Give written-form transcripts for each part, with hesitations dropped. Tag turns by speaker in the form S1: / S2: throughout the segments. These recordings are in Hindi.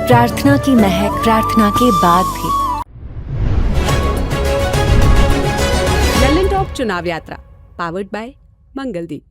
S1: प्रार्थना की महक प्रार्थना के बाद भी।
S2: लल्लन टॉप चुनाव यात्रा पावर्ड बाय मंगलदीप।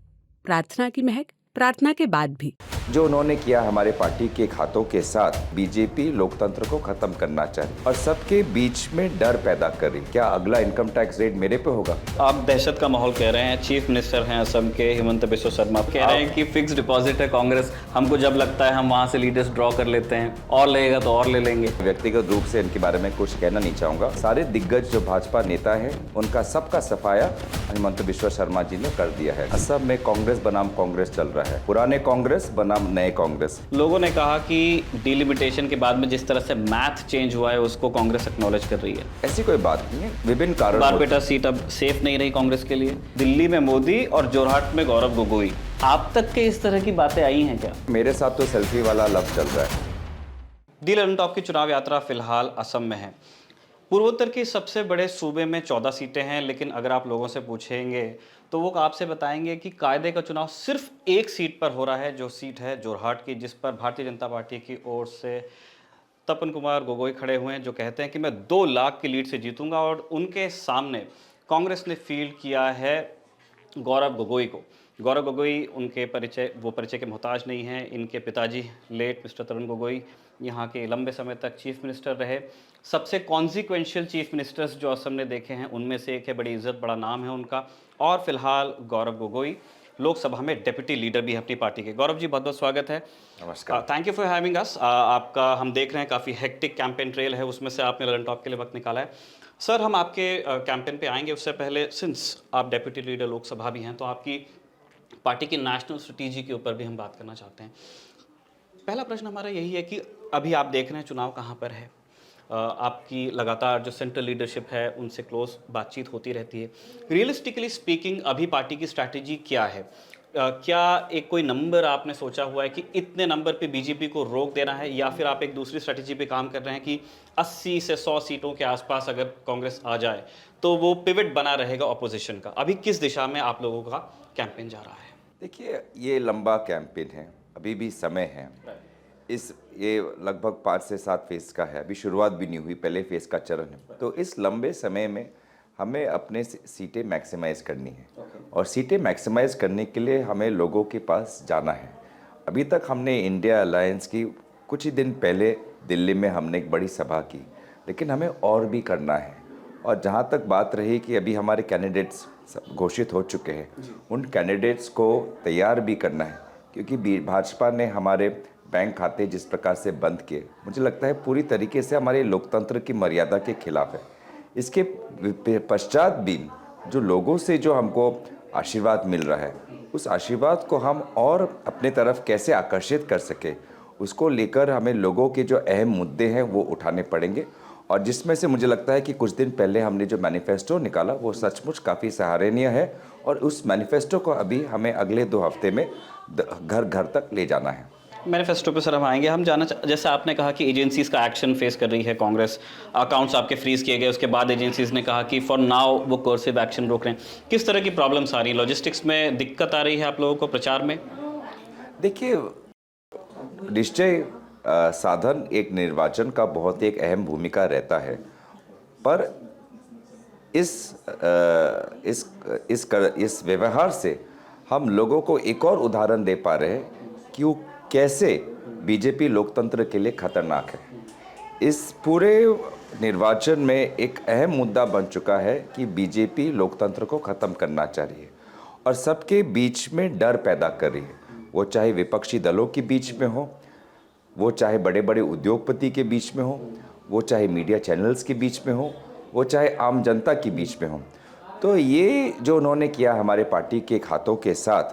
S2: प्रार्थना की महक प्रार्थना के बाद भी।
S3: जो उन्होंने किया हमारे पार्टी के खातों के साथ, बीजेपी लोकतंत्र को खत्म करना चाहे और सबके बीच में डर पैदा कर रही। क्या अगला इनकम टैक्स रेट मेरे पे होगा?
S4: आप दहशत का माहौल कह रहे हैं। चीफ मिनिस्टर हैं असम के हिमंत बिस्वा शर्मा, कह रहे हैं कि फिक्स डिपॉजिट है कांग्रेस, हमको जब लगता है हम वहां से लीडर्स ड्रॉ कर लेते हैं, और लगेगा तो और ले लेंगे।
S3: व्यक्तिगत रूप से इनके बारे में कुछ कहना नहीं चाहूंगा। सारे दिग्गज जो भाजपा नेता हैं उनका सबका सफाया हिमंत बिस्वा शर्मा जी ने कर दिया है। असम में कांग्रेस बनाम कांग्रेस चल रहा है, पुराने कांग्रेस बनाम नए कांग्रेस।
S4: लोगों ने कहा कि डिलिमिटेशन के बाद में जिस तरह से मैथ चेंज हुआ है उसको कांग्रेस एक्नॉलेज कर रही है।
S3: ऐसी कोई बात नहीं है, विभिन्न कारण।
S4: बारपेटा सीट अब सेफ नहीं रही कांग्रेस के लिए। दिल्ली में मोदी और जोरहाट में गौरव गोगोई, आप तक के इस तरह की बातें आई हैं क्या?
S3: मेरे साथ तो सेल्फी वाला लव चल रहा है।
S4: दी लल्लन टॉप की चुनाव यात्रा फिलहाल असम में है। पूर्वोत्तर के सबसे बड़े सूबे में 14 सीटें हैं, लेकिन अगर आप लोगों से पूछेंगे तो वो आपसे बताएंगे कि कायदे का चुनाव सिर्फ एक सीट पर हो रहा है, जो सीट है जोरहाट की, जिस पर भारतीय जनता पार्टी की ओर से तपन कुमार गोगोई खड़े हुए हैं, जो कहते हैं कि मैं 2 लाख की लीड से जीतूंगा। और उनके सामने कांग्रेस ने फील्ड किया है गौरव गोगोई को। गौरव गोगोई उनके परिचय के मोहताज नहीं हैं। इनके पिताजी लेट मिस्टर तरुण गोगोई यहाँ के लंबे समय तक चीफ मिनिस्टर रहे। सबसे कॉन्सिक्वेंशियल चीफ मिनिस्टर्स जो असम ने देखे हैं उनमें से एक है, बड़ी इज्जत बड़ा नाम है उनका। और फिलहाल गौरव गोगोई लोकसभा में डिप्टी लीडर भी है अपनी पार्टी के। गौरव जी, बहुत बहुत स्वागत है।
S3: नमस्कार।
S4: Thank you for having us. आपका हम देख रहे हैं काफ़ी हेक्टिक कैंपेन ट्रेल है, उसमें से आपने लल्लन टॉप के लिए वक्त निकाला है। सर, हम आपके कैंपेन पे आएंगे, उससे पहले सिंस आप डिप्टी लीडर लोकसभा भी हैं तो आपकी पार्टी की नेशनल स्ट्रेटेजी के ऊपर भी हम बात करना चाहते हैं। पहला प्रश्न हमारा यही है कि अभी आप देख रहे हैं चुनाव कहाँ पर है, आपकी लगातार जो सेंट्रल लीडरशिप है उनसे क्लोज बातचीत होती रहती है। रियलिस्टिकली स्पीकिंग अभी पार्टी की स्ट्रैटेजी क्या है? क्या एक कोई नंबर आपने सोचा हुआ है कि इतने नंबर पे बीजेपी को रोक देना है, या फिर आप एक दूसरी स्ट्रैटेजी पे काम कर रहे हैं कि 80 से 100 सीटों के आसपास अगर कांग्रेस आ जाए तो वो पिवट बना रहेगा ऑपोजिशन का? अभी किस दिशा में आप लोगों का कैंपेन जा रहा है?
S3: देखिए, ये लंबा कैंपेन है, अभी भी समय है। ये लगभग 5 से 7 फेज़ का है, अभी शुरुआत भी नहीं हुई, पहले फेज़ का चरण है। तो इस लंबे समय में हमें अपने सीटें मैक्सिमाइज़ करनी है और सीटें मैक्सिमाइज़ करने के लिए हमें लोगों के पास जाना है। अभी तक हमने इंडिया अलायंस की, कुछ ही दिन पहले दिल्ली में हमने एक बड़ी सभा की, लेकिन हमें और भी करना है। और जहाँ तक बात रही कि अभी हमारे कैंडिडेट्स घोषित हो चुके हैं, उन कैंडिडेट्स को तैयार भी करना है, क्योंकि भाजपा ने हमारे बैंक खाते जिस प्रकार से बंद किए, मुझे लगता है पूरी तरीके से हमारे लोकतंत्र की मर्यादा के खिलाफ है। इसके पश्चात भी जो लोगों से जो हमको आशीर्वाद मिल रहा है, उस आशीर्वाद को हम और अपने तरफ कैसे आकर्षित कर सके, उसको लेकर हमें लोगों के जो अहम मुद्दे हैं वो उठाने पड़ेंगे। और जिसमें से मुझे लगता है कि कुछ दिन पहले हमने जो मैनिफेस्टो निकाला वो सचमुच काफ़ी सराहनीय है, और उस मैनिफेस्टो को अभी हमें अगले 2 हफ्ते में घर घर तक ले जाना है।
S4: मैनिफेस्टो पे सर हम आएंगे। हम जैसे आपने कहा कि एजेंसीज का एक्शन फेस कर रही है कांग्रेस, अकाउंट्स आपके फ्रीज किए गए, उसके बाद एजेंसीज ने कहा कि फॉर नाउ वो कोर्सिव एक्शन रोक रहे हैं। किस तरह की प्रॉब्लम्स आ रही है? लॉजिस्टिक्स में दिक्कत आ रही है आप लोगों को प्रचार में? देखिए,
S3: निश्चय साधन एक निर्वाचन का बहुत एक अहम भूमिका रहता है, पर इस व्यवहार से हम लोगों को एक और उदाहरण दे पा रहे हैं कि वो कैसे बीजेपी लोकतंत्र के लिए खतरनाक है। इस पूरे निर्वाचन में एक अहम मुद्दा बन चुका है कि बीजेपी लोकतंत्र को ख़त्म करना चाह रही है और सबके बीच में डर पैदा कर रही है। वो चाहे विपक्षी दलों के बीच में हो, वो चाहे बड़े बड़े उद्योगपति के बीच में हो, वो चाहे मीडिया चैनल्स के बीच में हो, वो चाहे आम जनता के बीच में हो। तो ये जो उन्होंने किया हमारे पार्टी के खातों के साथ,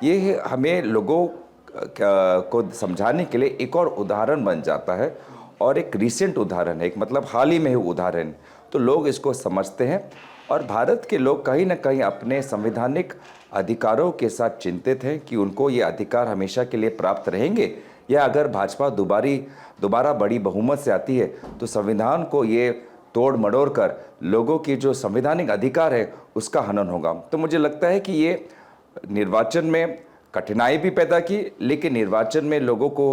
S3: ये हमें लोगों को समझाने के लिए एक और उदाहरण बन जाता है, और एक रिसेंट उदाहरण है, एक मतलब हाल ही में उदाहरण। तो लोग इसको समझते हैं, और भारत के लोग कहीं ना कहीं अपने संवैधानिक अधिकारों के साथ चिंतित हैं कि उनको ये अधिकार हमेशा के लिए प्राप्त रहेंगे, या अगर भाजपा दोबारा बड़ी बहुमत से आती है तो संविधान को ये तोड़ मड़ोड़ कर लोगों की जो संवैधानिक अधिकार है उसका हनन होगा। तो मुझे लगता है कि ये निर्वाचन में कठिनाई भी पैदा की, लेकिन निर्वाचन में लोगों को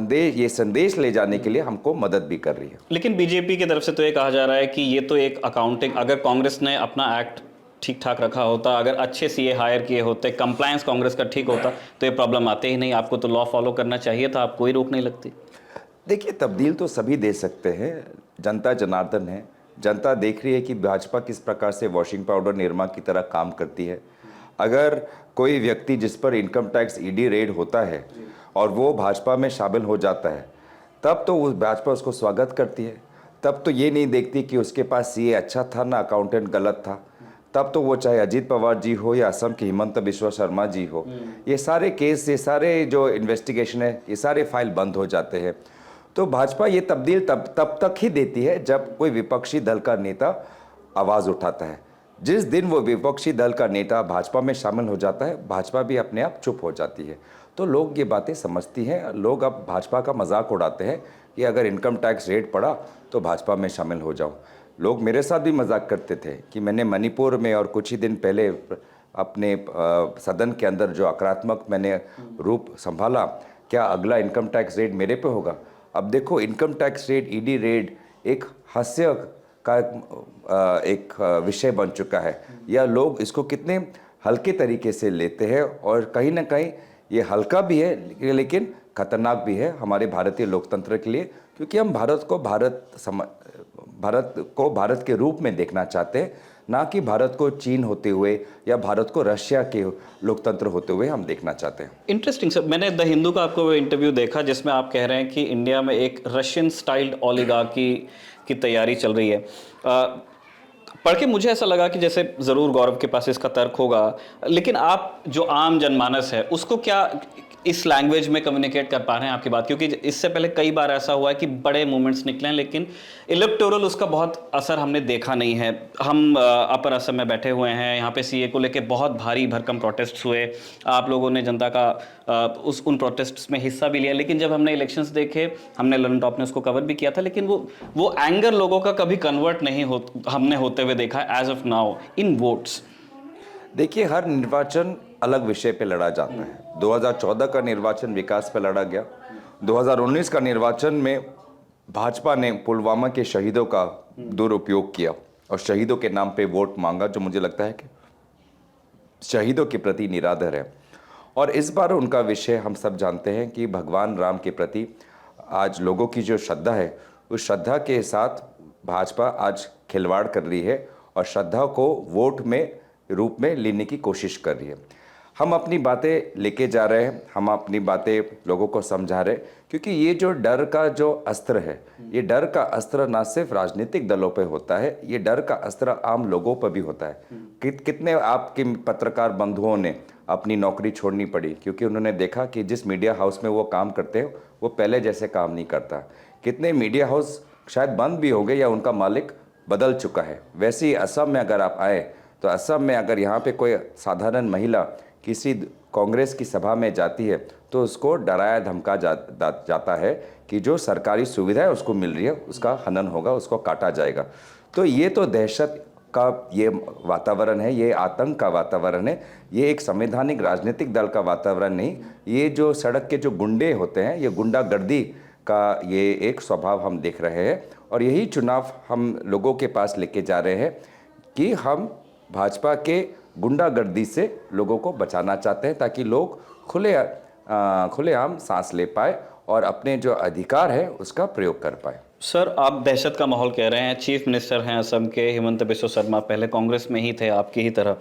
S3: ये संदेश ले जाने के लिए हमको मदद भी कर रही है।
S4: लेकिन बीजेपी की तरफ से तो ये कहा जा रहा है कि ये तो एक अकाउंटिंग, अगर कांग्रेस ने अपना एक्ट ठीक ठाक रखा होता, अगर अच्छे सीए हायर किए होते, कंप्लायंस कांग्रेस का ठीक होता, तो ये प्रॉब्लम आते ही नहीं। आपको तो लॉ फॉलो करना चाहिए था, आप कोई रोक नहीं लगती।
S3: देखिए, तब्दील तो सभी दे सकते हैं, जनता जनार्दन है, जनता देख रही है कि भाजपा किस प्रकार से वॉशिंग पाउडर निरमा की तरह काम करती है। अगर कोई व्यक्ति जिस पर इनकम टैक्स ईडी रेड होता है और वो भाजपा में शामिल हो जाता है, तब तो उस भाजपा उसको स्वागत करती है। तब तो ये नहीं देखती कि उसके पास सीए अच्छा था ना अकाउंटेंट गलत था। तब तो वो चाहे अजीत पवार जी हो या असम के हिमंत बिश्वा शर्मा जी हो, ये सारे केस, ये सारे जो इन्वेस्टिगेशन है, ये सारे फाइल बंद हो जाते हैं। तो भाजपा ये तब्दील तब तक ही देती है जब कोई विपक्षी दल का नेता आवाज़ उठाता है। जिस दिन वो विपक्षी दल का नेता भाजपा में शामिल हो जाता है, भाजपा भी अपने आप चुप हो जाती है। तो लोग ये बातें समझती हैं। लोग अब भाजपा का मजाक उड़ाते हैं कि अगर इनकम टैक्स रेट पड़ा तो भाजपा में शामिल हो जाऊं। लोग मेरे साथ भी मजाक करते थे कि मैंने मणिपुर में और कुछ ही दिन पहले अपने सदन के अंदर जो आक्रामक मैंने रूप संभाला, क्या अगला इनकम टैक्स रेट मेरे पे होगा? अब देखो, income tax rate, ED rate एक हास्य का एक विषय बन चुका है, या लोग इसको कितने हल्के तरीके से लेते हैं। और कहीं ना कहीं ये हल्का भी है लेकिन खतरनाक भी है हमारे भारतीय लोकतंत्र के लिए, क्योंकि हम भारत को भारत के रूप में देखना चाहते हैं, ना कि भारत को चीन होते हुए या भारत को रशिया के लोकतंत्र होते हुए हम देखना चाहते हैं।
S4: इंटरेस्टिंग सर, मैंने द हिंदू का आपको इंटरव्यू देखा जिसमें आप कह रहे हैं कि इंडिया में एक रशियन स्टाइल्ड ओलिगार्की की तैयारी चल रही है। पढ़ के मुझे ऐसा लगा कि जैसे ज़रूर गौरव के पास इसका तर्क होगा, लेकिन आप जो आम जनमानस है उसको क्या इस लैंग्वेज में कम्युनिकेट कर पा रहे हैं आपकी बात? क्योंकि इससे पहले कई बार ऐसा हुआ है कि बड़े मूवमेंट्स निकले हैं लेकिन इलेक्टोरल उसका बहुत असर हमने देखा नहीं है। हम अपर असम में बैठे हुए हैं, यहाँ पे सीए को लेके बहुत भारी भरकम प्रोटेस्ट्स हुए, आप लोगों ने जनता का उन प्रोटेस्ट्स में हिस्सा भी लिया, लेकिन जब हमने इलेक्शंस देखे, हमने ललन टॉप ने उसको कवर भी किया था, लेकिन वो एंगर लोगों का कभी कन्वर्ट नहीं हमने होते हुए देखा as of now in votes.
S3: देखिए, हर निर्वाचन अलग विषय पे लड़ा जाता है। 2014 का निर्वाचन विकास पे लड़ा गया। 2019 का निर्वाचन में भाजपा ने पुलवामा के शहीदों का दुरुपयोग किया और शहीदों के नाम पे वोट मांगा, जो मुझे लगता है कि शहीदों के प्रति निरादर है। और इस बार उनका विषय हम सब जानते हैं कि भगवान राम के प्रति आज लोगों की जो श्रद्धा है, उस श्रद्धा के साथ भाजपा आज खिलवाड़ कर रही है और श्रद्धा को वोट में रूप में लेने की कोशिश कर रही है। हम अपनी बातें लेके जा रहे हैं, हम अपनी बातें लोगों को समझा रहे हैं, क्योंकि ये जो डर का जो अस्त्र है, ये डर का अस्त्र ना सिर्फ राजनीतिक दलों पे होता है, ये डर का अस्त्र आम लोगों पर भी होता है। कितने आपके पत्रकार बंधुओं ने अपनी नौकरी छोड़नी पड़ी क्योंकि उन्होंने देखा कि जिस मीडिया हाउस में वो काम करते हैं वो पहले जैसे काम नहीं करता। कितने मीडिया हाउस शायद बंद भी हो गए या उनका मालिक बदल चुका है। वैसे ही असम में अगर आप आए तो असम में अगर यहाँ पे कोई साधारण महिला किसी कांग्रेस की सभा में जाती है तो उसको डराया धमका जाता है कि जो सरकारी सुविधा है उसको मिल रही है, उसका हनन होगा, उसको काटा जाएगा। तो ये तो दहशत का ये वातावरण है, ये आतंक का वातावरण है, ये एक संवैधानिक राजनीतिक दल का वातावरण नहीं। ये जो सड़क के जो गुंडे होते हैं, ये गुंडागर्दी का ये एक स्वभाव हम देख रहे हैं। और यही चुनाव हम लोगों के पास लेके जा रहे हैं कि हम भाजपा के गुंडागर्दी से लोगों को बचाना चाहते हैं, ताकि लोग खुलेआम सांस ले पाए और अपने जो अधिकार है उसका प्रयोग कर पाए।
S4: सर, आप दहशत का माहौल कह रहे हैं। चीफ मिनिस्टर हैं असम के हिमंत बिस्वा शर्मा, पहले कांग्रेस में ही थे आपकी ही तरह।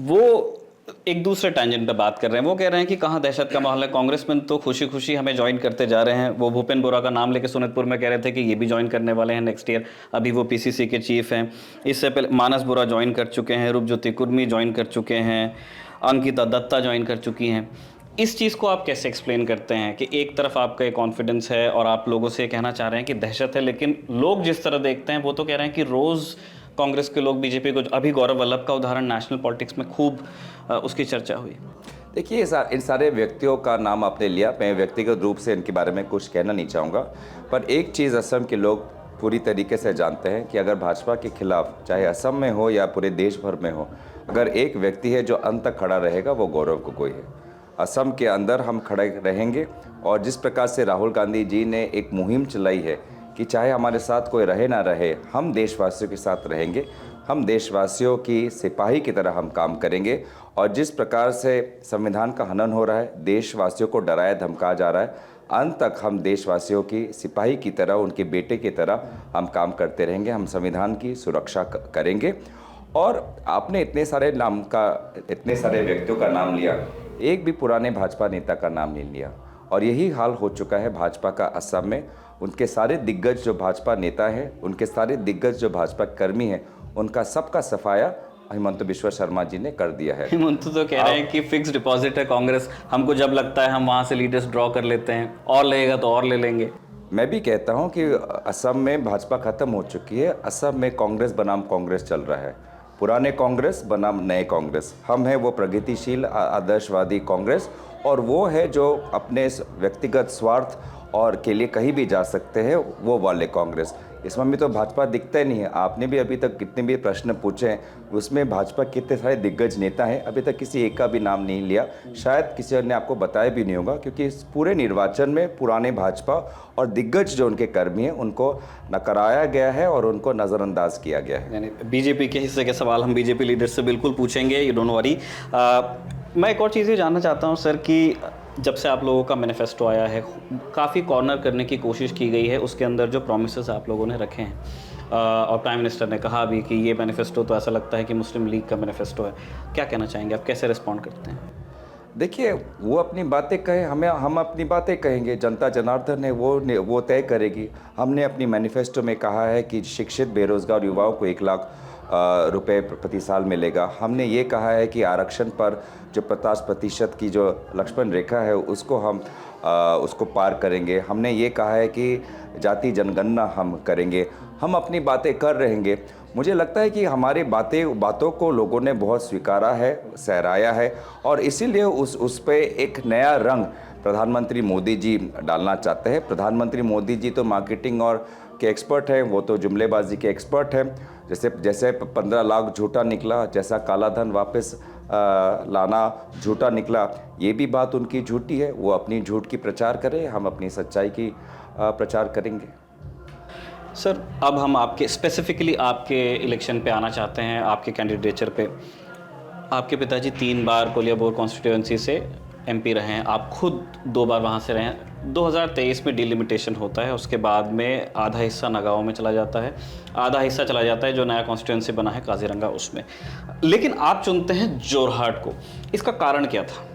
S4: वो एक दूसरे टैंजेंट पे बात कर रहे हैं। वो कह रहे हैं कि कहाँ दहशत का माहौल है, कांग्रेसमैन तो खुशी खुशी हमें ज्वाइन करते जा रहे हैं। वो भूपेन बोरा का नाम लेके सोनितपुर में कह रहे थे कि ये भी ज्वाइन करने वाले हैं नेक्स्ट ईयर। अभी वो पीसीसी के चीफ हैं। इससे पहले मानस बोरा ज्वाइन कर चुके हैं, रूपज्योति कुर्मी ज्वाइन कर चुके हैं, अंकिता दत्ता ज्वाइन कर चुकी हैं। इस चीज़ को आप कैसे एक्सप्लेन करते हैं कि एक तरफ आपका एक कॉन्फिडेंस है और आप लोगों से कहना चाह रहे हैं कि दहशत है, लेकिन लोग जिस तरह देखते हैं वो तो कह रहे हैं कि रोज़ कांग्रेस के लोग बीजेपी को, अभी गौरव वल्लभ का उदाहरण नेशनल पॉलिटिक्स में खूब उसकी चर्चा हुई।
S3: देखिए, इन सारे व्यक्तियों का नाम आपने लिया, मैं व्यक्तिगत रूप से इनके बारे में कुछ कहना नहीं चाहूँगा, पर एक चीज़ असम के लोग पूरी तरीके से जानते हैं कि अगर भाजपा के खिलाफ, चाहे असम में हो या पूरे देश भर में हो, अगर एक व्यक्ति है जो अंत तक खड़ा रहेगा वो गौरव गोगोई है। असम के अंदर हम खड़े रहेंगे। और जिस प्रकार से राहुल गांधी जी ने एक मुहिम चलाई है कि चाहे हमारे साथ कोई रहे ना रहे, हम देशवासियों के साथ रहेंगे, हम देशवासियों की सिपाही की तरह हम काम करेंगे। और जिस प्रकार से संविधान का हनन हो रहा है, देशवासियों को डराया धमकाया जा रहा है, अंत तक हम देशवासियों की सिपाही की तरह, उनके बेटे की तरह हम काम करते रहेंगे। हम संविधान की सुरक्षा करेंगे। और आपने इतने सारे व्यक्तियों का नाम लिया, एक भी पुराने भाजपा नेता का नाम नहीं लिया। और यही हाल हो चुका है भाजपा का असम में। उनके सारे दिग्गज जो भाजपा नेता हैं, उनके सारे दिग्गज जो भाजपा कर्मी हैं, उनका सबका सफाया हिमंत बिश्वा शर्मा जी ने कर दिया है।
S4: हिमंत तो कह रहे हैं कि फिक्स डिपॉजिट है कांग्रेस, हमको जब लगता है हम वहाँ से लीडर्स ड्रॉ कर लेते हैं, और लगेगा तो और ले लेंगे।
S3: मैं भी कहता हूं कि असम में भाजपा खत्म हो चुकी है। असम में कांग्रेस बनाम कांग्रेस चल रहा है, पुराने कांग्रेस बनाम नए कांग्रेस। हम हैं वो प्रगतिशील आदर्शवादी कांग्रेस, और वो है जो अपने व्यक्तिगत स्वार्थ और के लिए कहीं भी जा सकते हैं, वो वाले कांग्रेस। इसमें भी तो भाजपा दिखता ही नहीं है। आपने भी अभी तक कितने भी प्रश्न पूछे हैं, उसमें भाजपा कितने सारे दिग्गज नेता हैं, अभी तक किसी एक का भी नाम नहीं लिया। शायद किसी ने आपको बताया भी नहीं होगा, क्योंकि इस पूरे निर्वाचन में पुराने भाजपा और दिग्गज जो उनके कर्मी हैं, उनको नकाराया गया है और उनको नज़रअंदाज किया गया है।
S4: यानी बीजेपी के हिस्से के सवाल हम बीजेपी लीडर से बिल्कुल पूछेंगे, यू डोंट वरी। मैं एक और चीज़ ये जानना चाहता हूँ सर कि जब से आप लोगों का मैनिफेस्टो आया है, काफ़ी कॉर्नर करने की कोशिश की गई है उसके अंदर जो प्रोमिसेस आप लोगों ने रखे हैं, और प्राइम मिनिस्टर ने कहा भी कि ये मैनिफेस्टो तो ऐसा लगता है कि मुस्लिम लीग का मैनिफेस्टो है। क्या कहना चाहेंगे आप, कैसे रिस्पॉन्ड करते हैं?
S3: देखिए, वो अपनी बातें कहें, हम अपनी बातें कहेंगे, जनता जनार्दन है वो तय करेगी। हमने अपनी मैनिफेस्टो में कहा है कि शिक्षित बेरोजगार युवाओं को 1 लाख रुपए प्रति साल मिलेगा। हमने ये कहा है कि आरक्षण पर जो 50% की जो लक्ष्मण रेखा है, उसको हम उसको पार करेंगे। हमने ये कहा है कि जाति जनगणना हम करेंगे। हम अपनी बातें कर रहेंगे। मुझे लगता है कि हमारी बातों को लोगों ने बहुत स्वीकारा है, सराहा है, और इसीलिए उस पे एक नया रंग प्रधानमंत्री मोदी जी डालना चाहते हैं। प्रधानमंत्री मोदी जी तो मार्केटिंग और के एक्सपर्ट हैं, वो तो जुमलेबाजी के एक्सपर्ट हैं। जैसे 15 लाख झूठा निकला, जैसा काला धन वापस लाना झूठा निकला, ये भी बात उनकी झूठी है। वो अपनी झूठ की प्रचार करें, हम अपनी सच्चाई की प्रचार करेंगे।
S4: सर, अब हम आपके स्पेसिफिकली आपके इलेक्शन पे आना चाहते हैं, आपके कैंडिडेचर पे। आपके पिताजी 3 बार कोलियाबोर कॉन्स्टिट्यूएंसी से एमपी रहे हैं, आप खुद 2 बार वहाँ से रहे हैं। 2023 में डिलिमिटेशन होता है, उसके बाद में आधा हिस्सा नगाँव में चला जाता है, आधा हिस्सा चला जाता है जो नया कॉन्स्टिट्यूएंसी बना है काजीरंगा, उसमें। लेकिन आप चुनते हैं जोरहाट को, इसका कारण क्या था?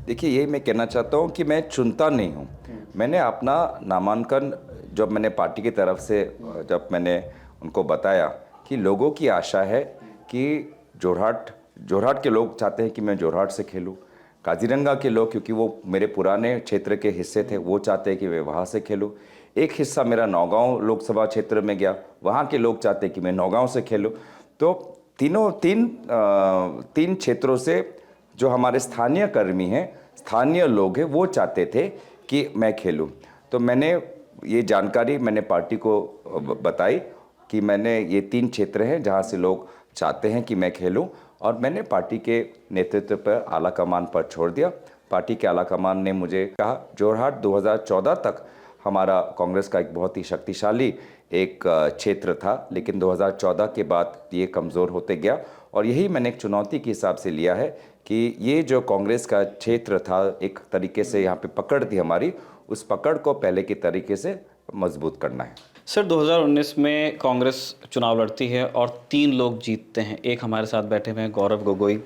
S3: देखिए, यही मैं कहना चाहता हूँ कि मैं चुनता नहीं हूँ। मैंने अपना नामांकन जब मैंने पार्टी की तरफ से जब मैंने उनको बताया कि लोगों की आशा है कि जोरहाट के लोग चाहते हैं कि मैं जोरहाट से खेलूं, काजीरंगा के लोग, क्योंकि वो मेरे पुराने क्षेत्र के हिस्से थे, वो चाहते हैं कि मैं वहाँ से खेलूं। एक हिस्सा मेरा नौगांव लोकसभा क्षेत्र में गया, वहाँ के लोग चाहते हैं कि मैं नौगांव से खेलूं। तो तीन क्षेत्रों से जो हमारे स्थानीय कर्मी हैं, स्थानीय लोग हैं, वो चाहते थे कि मैं खेलूं। तो मैंने ये जानकारी पार्टी को बताई कि मैंने ये 3 क्षेत्र हैं जहाँ से लोग चाहते हैं कि मैं खेलूं, और मैंने पार्टी के नेतृत्व पर आला कमान पर छोड़ दिया। पार्टी के आला कमान ने मुझे कहा, जोरहाट 2014 तक हमारा कांग्रेस का एक बहुत ही शक्तिशाली एक क्षेत्र था, लेकिन 2014 के बाद ये कमज़ोर होते गया। और यही मैंने एक चुनौती के हिसाब से लिया है कि ये जो कांग्रेस का क्षेत्र था, एक तरीके से यहाँ पे पकड़ थी हमारी, उस पकड़ को पहले के तरीके से मजबूत करना है।
S4: सर, 2019 में कांग्रेस चुनाव लड़ती है और 3 लोग जीतते हैं। एक हमारे साथ बैठे हुए हैं गौरव गोगोई,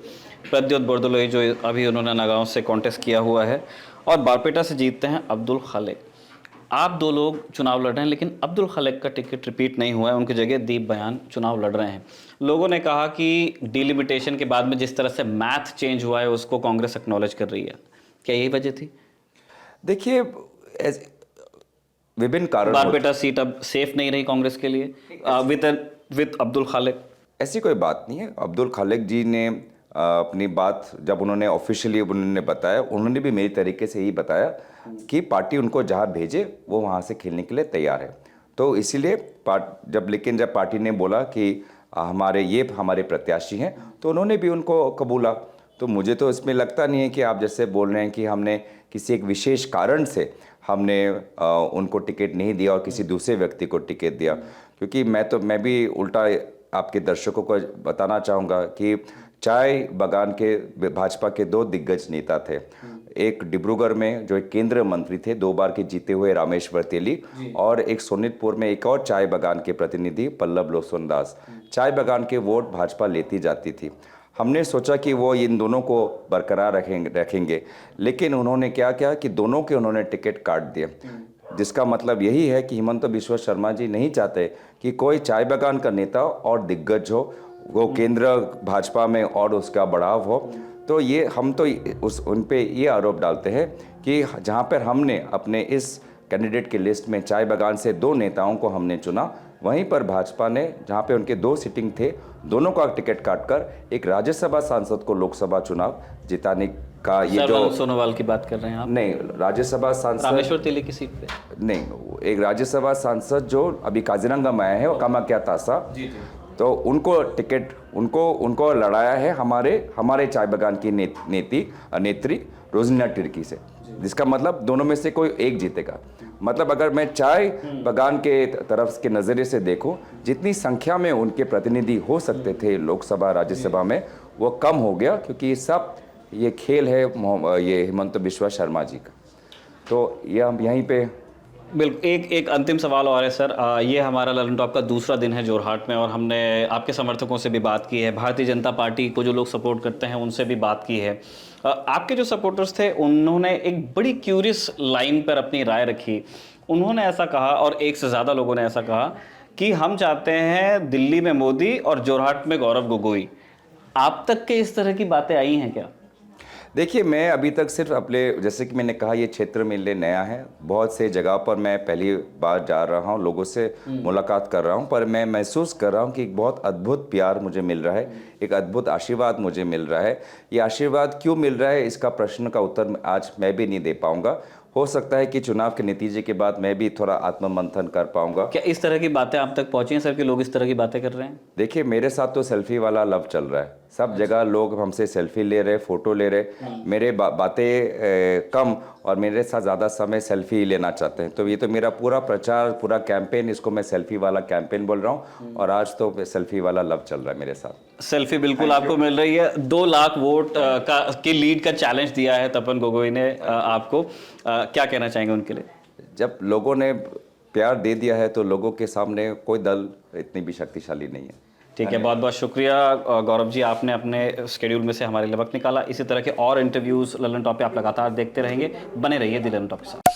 S4: प्रद्योत बोरदोलोई जो अभी उन्होंने नगांव से कॉन्टेस्ट किया हुआ है, और बारपेटा से जीतते हैं अब्दुल खालिक। आप 2 लोग चुनाव लड़ रहे हैं, लेकिन अब्दुल खालिक का टिकट रिपीट नहीं हुआ है, उनकी जगह दीप बयान चुनाव लड़ रहे हैं। लोगों ने कहा कि डिलिमिटेशन के बाद में जिस तरह से मैथ चेंज हुआ है, उसको कांग्रेस एक्नॉलेज कर रही है। क्या यही वजह थी?
S3: देखिए, विभिन्न कारण,
S4: बारपेटा सीट अब सेफ नहीं रही कांग्रेस के लिए विद अब्दुल खालिक।
S3: ऐसी कोई बात नहीं है। अब्दुल खालिक जी ने अपनी बात जब उन्होंने ऑफिशियली उन्होंने बताया, उन्होंने भी मेरी तरीके से यही बताया कि पार्टी उनको जहाँ भेजे वो वहाँ से खेलने के लिए तैयार है। तो इसीलिए जब पार्टी ने बोला कि हमारे प्रत्याशी हैं, तो उन्होंने भी उनको कबूला। तो मुझे तो इसमें लगता नहीं है कि आप जैसे बोल रहे हैं कि हमने किसी एक विशेष कारण से हमने उनको टिकट नहीं दिया और किसी दूसरे व्यक्ति को टिकट दिया, क्योंकि मैं भी उल्टा आपके दर्शकों को बताना चाहूँगा कि चाय बगान के भाजपा के 2 दिग्गज नेता थे। एक डिब्रूगढ़ में जो एक केंद्रीय मंत्री थे, 2 बार के जीते हुए रामेश्वर तेली, और एक सोनितपुर में एक और चाय बगान के प्रतिनिधि पल्लव लोचन दास। चाय बगान के वोट भाजपा लेती जाती थी। हमने सोचा कि वो इन दोनों को बरकरार रखेंगे, लेकिन उन्होंने क्या किया कि दोनों के उन्होंने टिकट काट दिए, जिसका मतलब यही है कि हिमंत बिश्वा शर्मा जी नहीं चाहते कि कोई चाय बगान का नेता और दिग्गज हो, वो केंद्र भाजपा में और उसका बढ़ाव हो। तो ये हम तो उन पे ये आरोप डालते हैं कि जहाँ पर हमने अपने इस कैंडिडेट की लिस्ट में चाय बगान से 2 नेताओं को हमने चुना, वहीं पर भाजपा ने जहाँ पे उनके 2 सीटिंग थे, दोनों का टिकट काटकर एक राज्यसभा सांसद को लोकसभा चुनाव जिताने का ये जो
S4: सोनोवाल की बात कर रहे हैं आप?
S3: नहीं, राज्यसभा सांसद
S4: रामेश्वर तेली की सीट पे
S3: नहीं, एक राज्यसभा सांसद जो अभी काजीरंगा में आए हैं, वो कामाख्या तासा, तो उनको टिकट उनको लड़ाया है हमारे चाय बगान की नेत्री रोजिना तिर्की से, जिसका मतलब दोनों में से कोई एक जीतेगा। मतलब अगर मैं चाय बगान के तरफ के नज़रिए से देखूं, जितनी संख्या में उनके प्रतिनिधि हो सकते थे लोकसभा राज्यसभा में, वो कम हो गया, क्योंकि ये खेल है ये हिमंत बिश्वा शर्मा जी का। तो ये हम यहीं पे
S4: बिल्कुल एक अंतिम सवाल और है सर। ये हमारा ललन टॉप का दूसरा दिन है जोरहाट में, और हमने आपके समर्थकों से भी बात की है, भारतीय जनता पार्टी को जो लोग सपोर्ट करते हैं उनसे भी बात की है। आपके जो सपोर्टर्स थे उन्होंने एक बड़ी क्यूरियस लाइन पर अपनी राय रखी। उन्होंने ऐसा कहा, और एक से ज़्यादा लोगों ने ऐसा कहा, कि हम चाहते हैं दिल्ली में मोदी और जोरहाट में गौरव गोगोई। आप तक के इस तरह की बातें आई हैं क्या?
S3: देखिए, मैं अभी तक सिर्फ अपने, जैसे कि मैंने कहा, ये क्षेत्र मेरे लिए नया है। बहुत से जगह पर मैं पहली बार जा रहा हूँ, लोगों से मुलाकात कर रहा हूँ, पर मैं महसूस कर रहा हूँ कि एक बहुत अद्भुत प्यार मुझे मिल रहा है, एक अद्भुत आशीर्वाद मुझे मिल रहा है। ये आशीर्वाद क्यों मिल रहा है, इसका प्रश्न का उत्तर आज मैं भी नहीं दे पाऊँगा। हो सकता है कि चुनाव के नतीजे के बाद मैं भी थोड़ा आत्ममंथन कर पाऊंगा।
S4: क्या इस तरह की बातें आप तक पहुंची हैं सर, कि लोग इस तरह की बातें कर रहे हैं?
S3: देखिए, मेरे साथ तो सेल्फी वाला लव चल रहा है। सब जगह लोग हमसे सेल्फी ले रहे, फोटो ले रहे। मेरे बातें कम और मेरे साथ ज़्यादा समय सेल्फी लेना चाहते हैं। तो ये तो मेरा पूरा प्रचार, पूरा कैंपेन, इसको मैं सेल्फी वाला कैंपेन बोल रहा हूँ, और आज तो सेल्फी वाला लव चल रहा है मेरे साथ।
S4: सेल्फी बिल्कुल आपको मिल रही है। 2 लाख वोट की लीड का चैलेंज दिया है तपन गोगोई ने आपको। क्या कहना चाहेंगे उनके लिए?
S3: जब लोगों ने प्यार दे दिया है तो लोगों के सामने कोई दल इतनी भी शक्तिशाली नहीं है।
S4: ठीक है, बहुत बहुत शुक्रिया गौरव जी, आपने अपने शेड्यूल में से हमारे लिए वक्त निकाला। इसी तरह के और इंटरव्यूज़ ललन टॉप पे आप लगातार देखते रहेंगे। बने रहिए दी ललन टॉप के साथ।